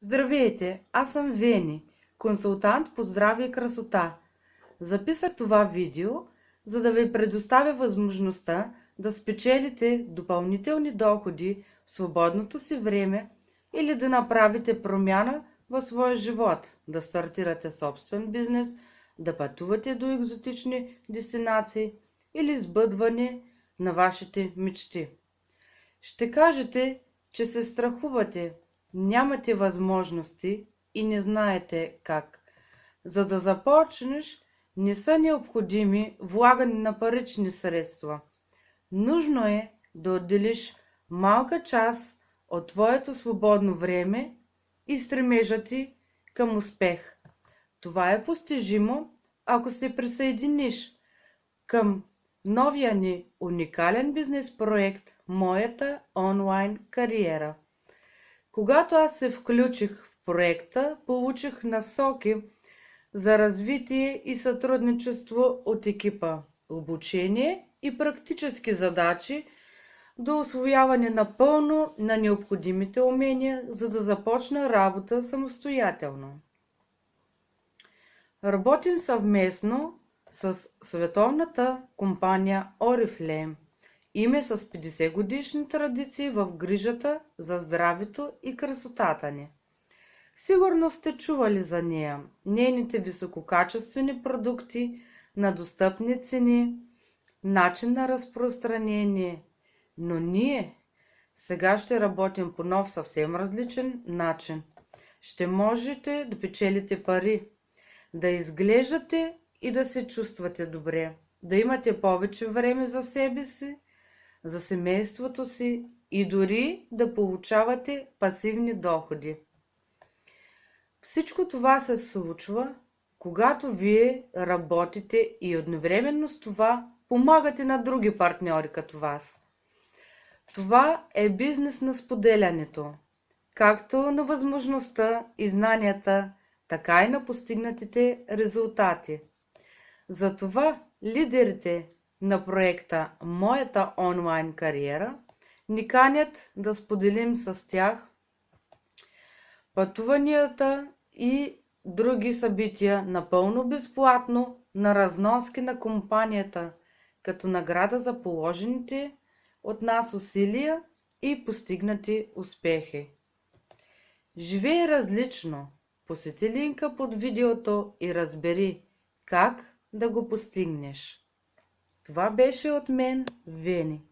Здравейте, аз съм Вени, консултант по здраве и красота. Записах това видео, за да ви предоставя възможността да спечелите допълнителни доходи в свободното си време или да направите промяна в своя живот, да стартирате собствен бизнес, да пътувате до екзотични дестинации или сбъдване на вашите мечти. Ще кажете, че се страхувате, нямате възможности и не знаете как. За да започнеш, не са необходими влагане на парични средства. Нужно е да отделиш малка част от твоето свободно време и стремежа ти към успех. Това е постижимо, ако се присъединиш към новия ни уникален бизнес проект Моята онлайн кариера. Когато аз се включих в проекта, получих насоки за развитие и сътрудничество от екипа, обучение и практически задачи до усвояване напълно на необходимите умения, за да започна работа самостоятелно. Работим съвместно с световната компания Oriflame, име с 50 годишни традиции в грижата за здравето и красотата ни. Сигурно сте чували за нея, нейните висококачествени продукти на достъпни цени, начин на разпространение, но ние сега ще работим по нов съвсем различен начин. Ще можете да печелите пари, да изглеждате и да се чувствате добре, да имате повече време за себе си, за семейството си и дори да получавате пасивни доходи. Всичко това се случва, когато вие работите и едновременно с това помагате на други партньори като вас. Това е бизнес на споделянето, както на възможността и знанията, така и на постигнатите резултати. Затова лидерите на проекта Моята онлайн кариера ни канят да споделим с тях пътуванията и други събития напълно безплатно на разноски на компанията, като награда за положените от нас усилия и постигнати успехи. Живей различно! Посети линка под видеото и разбери как да го постигнеш. Това беше от мен, Вени.